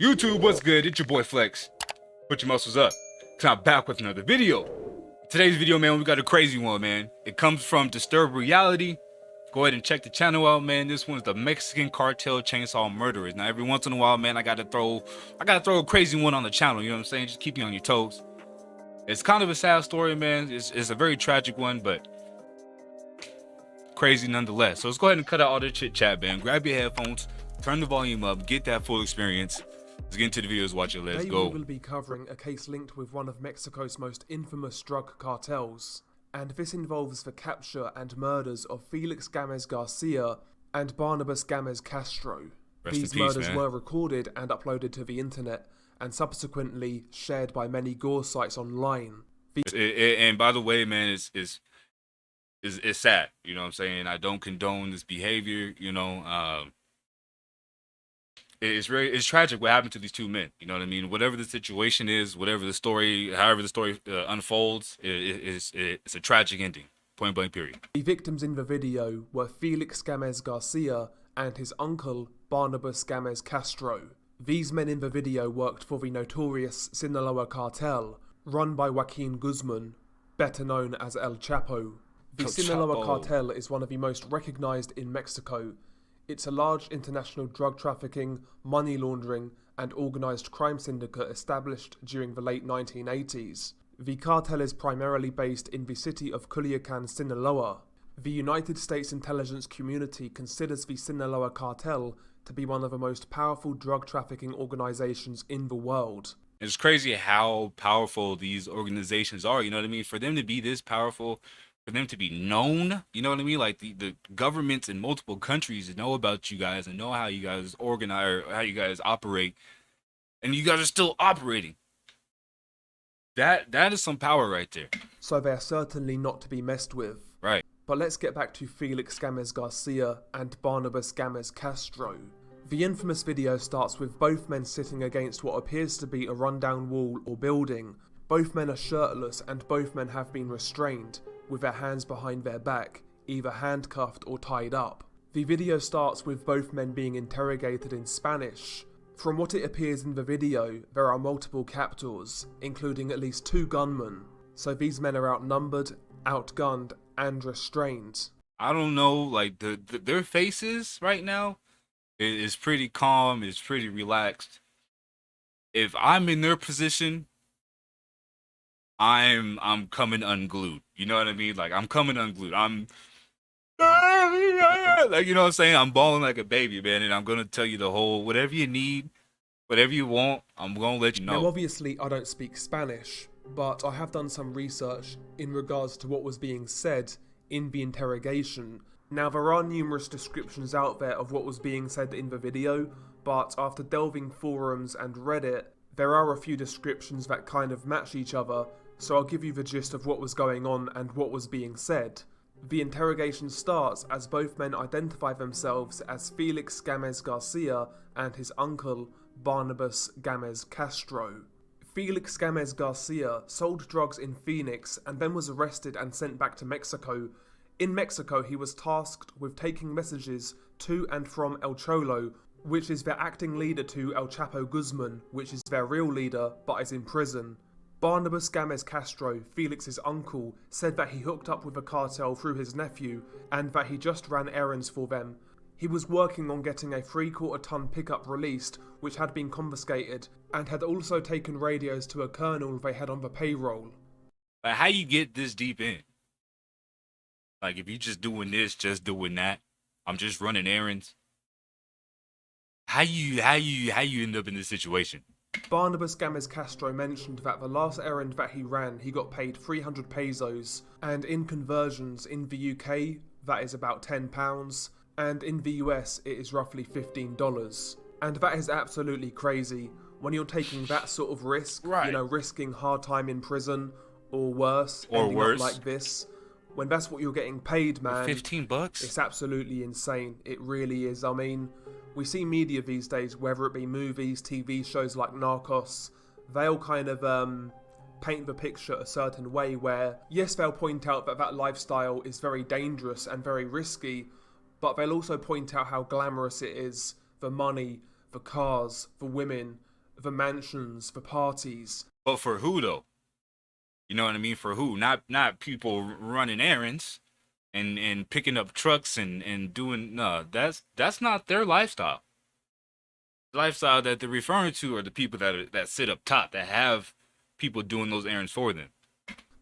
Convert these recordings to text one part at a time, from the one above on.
YouTube, what's good? It's your boy Flex. Put your muscles up. I'm back with another video. Today's video, man, we got a crazy one, man. It comes from Disturbed Reality. Go ahead and check the channel out, man. This one's the Mexican cartel chainsaw murderers. Now, every once in a while, man, I gotta throw a crazy one on the channel. You know what I'm saying? Just keep you on your toes. It's kind of a sad story, man. It's a very tragic one, but crazy nonetheless. So let's go ahead and cut out all the chit chat, man. Grab your headphones, turn the volume up, get that full experience. Let's get into the videos, watch it, let's go. Today we will be covering a case linked with one of Mexico's most infamous drug cartels, and this involves the capture and murders of Felix Garcia and Barnabas Castro. Rest in These peace, murders man. were recorded and uploaded to the internet, and subsequently shared by many gore sites online. And by the way, man, it's sad. You know what I'm saying? I don't condone this behavior. You know, it's tragic what happened to these two men. You know what I mean? Whatever the situation is, whatever the story, however the story unfolds, it's a tragic ending. Point blank, period. The victims in the video were Felix Garcia and his uncle Barnabas Castro. These men in the video worked for the notorious Sinaloa cartel, run by Joaquin Guzman, better known as El Chapo. The Sinaloa cartel is one of the most recognized in Mexico. It's a large international drug trafficking, money laundering, and organized crime syndicate established during the late 1980s. The cartel is primarily based in the city of Culiacan, Sinaloa. The United States intelligence community considers the Sinaloa cartel to be one of the most powerful drug trafficking organizations in the world. It's crazy how powerful these organizations are. You know what I mean? For them to be this powerful, for them to be known, you know what I mean? Like the governments in multiple countries know about you guys and know how you guys organize, how you guys operate, and you guys are still operating. That is some power right there. So they're certainly not to be messed with. Right. But let's get back to Felix Garcia and Barnabas Castro. The infamous video starts with both men sitting against what appears to be a rundown wall or building. Both men are shirtless and both men have been restrained, with their hands behind their back, either handcuffed or tied up. The video starts with both men being interrogated in Spanish. From what it appears in the video, there are multiple captors, including at least 2 gunmen. So these men are outnumbered, outgunned, and restrained. I don't know, like their faces right now is pretty calm, it's pretty relaxed. If I'm in their position, I'm coming unglued. You know what I mean? Like I'm coming unglued. I'm like, you know what I'm saying? I'm bawling like a baby, man, and I'm gonna tell you the whole whatever you need, whatever you want, I'm gonna let you know. Now obviously I don't speak Spanish, but I have done some research in regards to what was being said in the interrogation. Now there are numerous descriptions out there of what was being said in the video, but after delving forums and Reddit, there are a few descriptions that kind of match each other, so I'll give you the gist of what was going on and what was being said. The interrogation starts as both men identify themselves as Felix Garcia and his uncle Barnabas Castro. Felix Garcia sold drugs in Phoenix and then was arrested and sent back to Mexico. In Mexico, he was tasked with taking messages to and from El Cholo, which is their acting leader to El Chapo Guzman, which is their real leader but is in prison. Barnabas Castro, Felix's uncle, said that he hooked up with the cartel through his nephew and that he just ran errands for them. He was working on getting a 3/4-ton pickup released, which had been confiscated, and had also taken radios to a colonel they had on the payroll. Like how you get this deep in? Like if you just doing this, just doing that, I'm just running errands. How you end up in this situation? Barnabas Castro mentioned that the last errand that he ran, he got paid 300 pesos, and in conversions in the UK, that is about £10, and in the US, it is roughly $15. And that is absolutely crazy when you're taking that sort of risk, right. You know, risking hard time in prison, or worse, or ending worse, up like this. When that's what you're getting paid, man. $15? It's absolutely insane. It really is. I mean, we see media these days, whether it be movies, TV shows like Narcos, they'll kind of paint the picture a certain way where, yes, they'll point out that that lifestyle is very dangerous and very risky, but they'll also point out how glamorous it is, the money, the cars, the women, the mansions, the parties. But for who though? You know what I mean? For who? Not people running errands and picking up trucks and doing no. That's not their lifestyle. The lifestyle that they're referring to are the people that sit up top that have people doing those errands for them.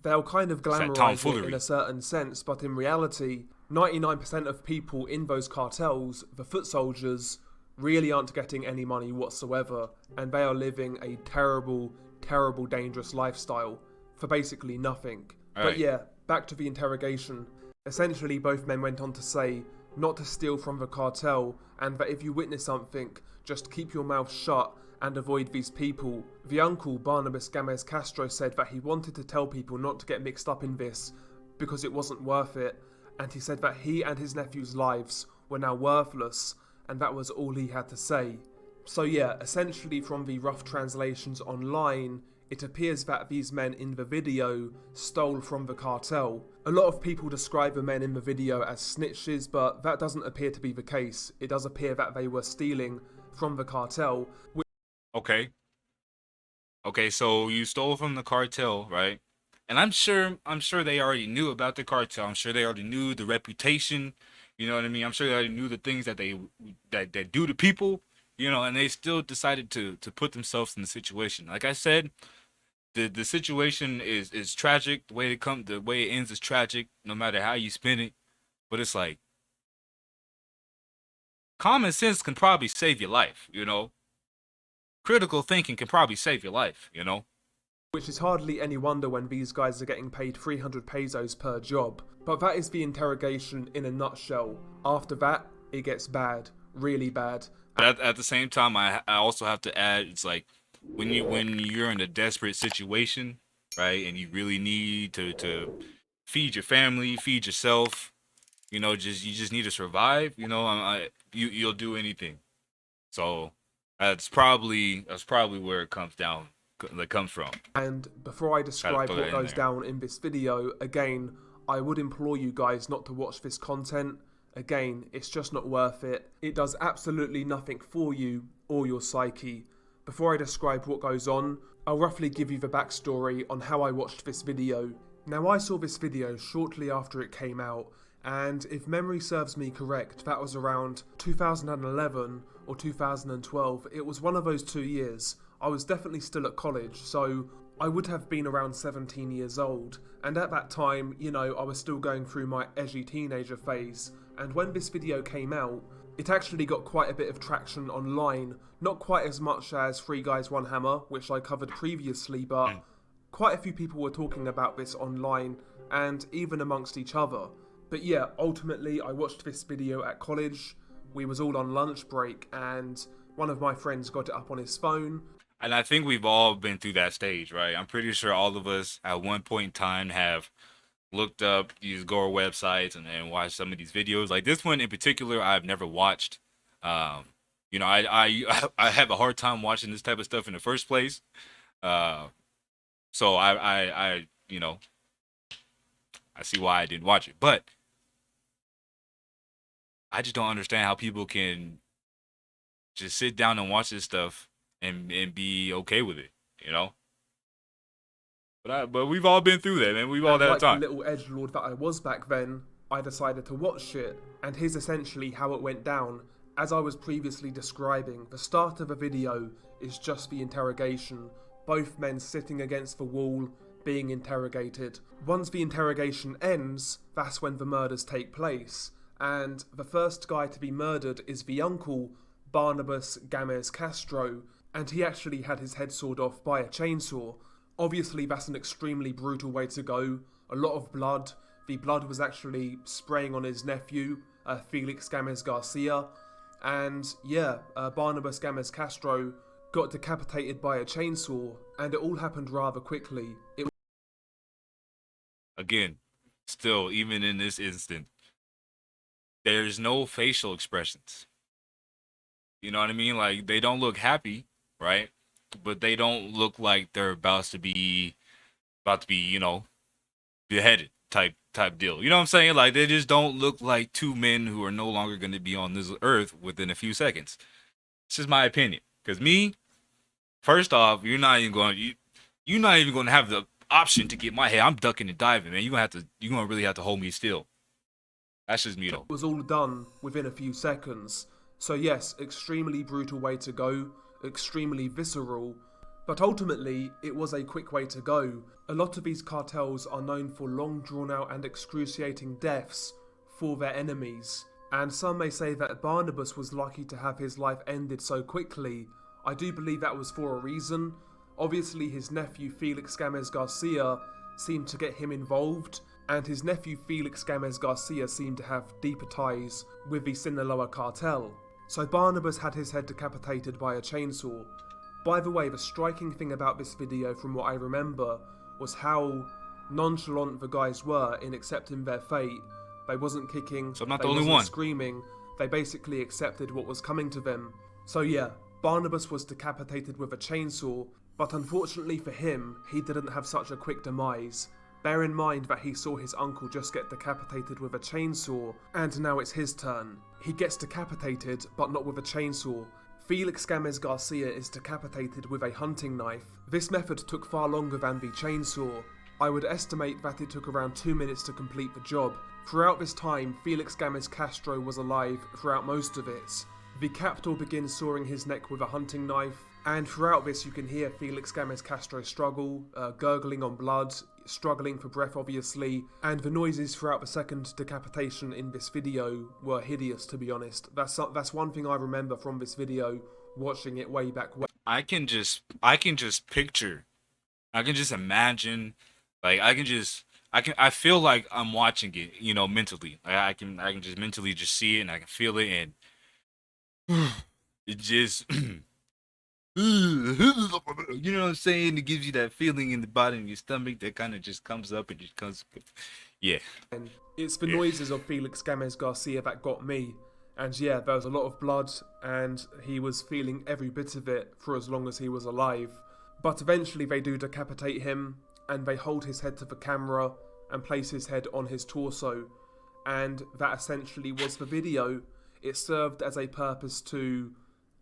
They'll kind of It's that glamorize it in tomfoolery. a certain sense, but in reality, 99% of people in those cartels, the foot soldiers, really aren't getting any money whatsoever, and they are living a terrible, terrible, dangerous lifestyle for basically nothing. But Right. yeah, back to the interrogation. Essentially, both men went on to say not to steal from the cartel, and that if you witness something, just keep your mouth shut and avoid these people. The uncle, Barnabas Gamez Castro, said that he wanted to tell people not to get mixed up in this because it wasn't worth it, and he said that he and his nephew's lives were now worthless, and that was all he had to say. So yeah, essentially from the rough translations online, it appears that these men in the video stole from the cartel. A lot of people describe the men in the video as snitches, but that doesn't appear to be the case. It does appear that they were stealing from the cartel. Okay. Okay, so you stole from the cartel, right? And I'm sure they already knew about the cartel. I'm sure they already knew the reputation. You know what I mean? I'm sure they already knew the things that they do to people. You know, and they still decided to put themselves in the situation. Like I said, the situation is tragic. The way it ends is tragic. No matter how you spin it, but it's like common sense can probably save your life. You know, critical thinking can probably save your life. You know. Which is hardly any wonder when these guys are getting paid 300 pesos per job. But that is the interrogation in a nutshell. After that, it gets bad. Really bad. But at the same time, I also have to add, it's like when you're in a desperate situation, right, and you really need to feed your family, feed yourself, you know, you just need to survive. You know, you'll do anything. So that's probably where it comes from. And before I Gotta describe throw what that in goes there. down in this video, again, I would implore you guys not to watch this content. Again, it's just not worth it. It does absolutely nothing for you or your psyche. Before I describe what goes on, I'll roughly give you the backstory on how I watched this video. Now, I saw this video shortly after it came out, and if memory serves me correct, that was around 2011 or 2012. It was one of those 2 years. I was definitely still at college, so I would have been around 17 years old, and at that time, you know, I was still going through my edgy teenager phase, and when this video came out, it actually got quite a bit of traction online, not quite as much as Three Guys One Hammer, which I covered previously, but quite a few people were talking about this online, and even amongst each other. But yeah, ultimately I watched this video at college, we was all on lunch break, and one of my friends got it up on his phone. And I think we've all been through that stage, right? I'm pretty sure all of us at one point in time have looked up these gore websites and watched some of these videos. Like this one in particular, I've never watched. You know, I have a hard time watching this type of stuff in the first place. Uh, so I you know, I see why I didn't watch it, but I just don't understand how people can just sit down and watch this stuff and be okay with it, you know. But we've all been through that, man. We've all And had like the time. little edgelord that I was back then, I decided to watch it, and here's essentially how it went down. As I was previously describing, the start of the video is just the interrogation, both men sitting against the wall, being interrogated. Once the interrogation ends, that's when the murders take place, and the first guy to be murdered is the uncle, Barnabas Gamez Castro, and he actually had his head sawed off by a chainsaw. Obviously, that's an extremely brutal way to go. A lot of blood. The blood was actually spraying on his nephew, Felix Garcia. And yeah, Barnabas Gamez Castro got decapitated by a chainsaw, and it all happened rather quickly. Again, still, even in this instant, there's no facial expressions. You know what I mean? Like they don't look happy, right? But they don't look like they're about to be, you know, beheaded type deal. You know what I'm saying? Like they just don't look like two men who are no longer going to be on this earth within a few seconds. It's just my opinion. Cause me, First off, you're not even gonna have the option to get my head. I'm ducking and diving, man. You're gonna really have to hold me still. That's just me though. was all done within a few seconds. So yes, extremely brutal way to go, extremely visceral, but ultimately it was a quick way to go. A lot of these cartels are known for long drawn out and excruciating deaths for their enemies, and some may say that Barnabas was lucky to have his life ended so quickly. I do believe that was for a reason. Obviously his nephew Felix Garcia seemed to get him involved, and his nephew Felix Garcia seemed to have deeper ties with the Sinaloa cartel. So Barnabas had his head decapitated by a chainsaw. By the way, the striking thing about this video from what I remember was how nonchalant the guys were in accepting their fate. They wasn't kicking, So I'm not they the only wasn't one. screaming, they basically accepted what was coming to them. So yeah, Barnabas was decapitated with a chainsaw, but unfortunately for him, he didn't have such a quick demise. Bear in mind that he saw his uncle just get decapitated with a chainsaw, and now it's his turn. He gets decapitated, but not with a chainsaw. Felix Garcia is decapitated with a hunting knife. This method took far longer than the chainsaw. I would estimate that it took around 2 minutes to complete the job. Throughout this time, Felix Castro was alive throughout most of it. The captor begins sawing his neck with a hunting knife, and throughout this you can hear Felix Castro struggle, gurgling on blood, struggling for breath obviously, and the noises throughout the second decapitation in this video were hideous, to be honest. That's one thing I remember from this video, watching it way back when. I can just picture, I can just imagine, like I feel like I'm watching it, you know, mentally. Like I can just mentally just see it and I can feel it, and it just you know what I'm saying? It gives you that feeling in the bottom of your stomach that kind of just comes up and just comes. Yeah. It's the Yeah. noises of Felix Garcia that got me. And yeah, there was a lot of blood, and he was feeling every bit of it for as long as he was alive. But eventually they do decapitate him, and they hold his head to the camera and place his head on his torso. And that essentially was the video. It served as a purpose to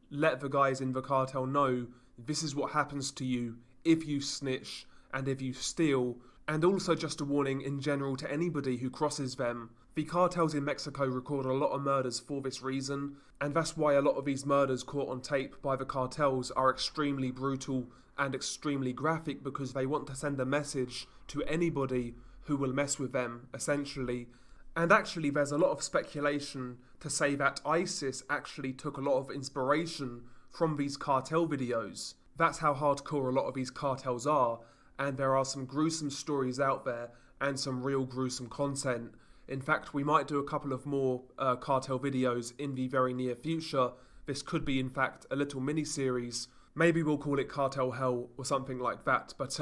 let the guys in the cartel know this is what happens to you if you snitch and if you steal, and also just a warning in general to anybody who crosses them. The cartels in Mexico record a lot of murders for this reason, and that's why a lot of these murders caught on tape by the cartels are extremely brutal and extremely graphic, because they want to send a message to anybody who will mess with them, essentially. And actually there's a lot of speculation to say that ISIS actually took a lot of inspiration from these cartel videos. That's how hardcore a lot of these cartels are, and there are some gruesome stories out there and some real gruesome content. In fact, we might do a couple of more cartel videos in the very near future. This could be in fact a little mini-series. Maybe we'll call it Cartel Hell or something like that, but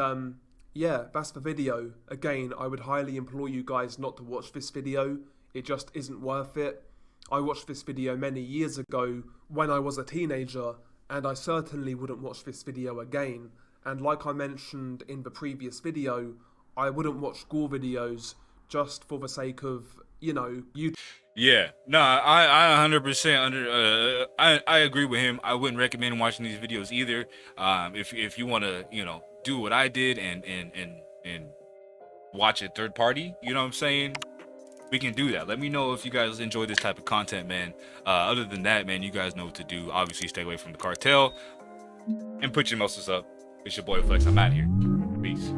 yeah, that's the video. Again, I would highly implore you guys not to watch this video. It just isn't worth it. I watched this video many years ago when I was a teenager, and I certainly wouldn't watch this video again. And like I mentioned in the previous video, I wouldn't watch gore videos just for the sake of, you know, YouTube. Yeah, no, I 100% I agree with him. I wouldn't recommend watching these videos either. If you want to, you know, do what I did and watch it third party, you know what I'm saying? We can do that. Let me know if you guys enjoy this type of content, man. Other than that, man, you guys know what to do. Obviously, stay away from the cartel and put your muscles up. It's your boy Flex. I'm out here. Peace.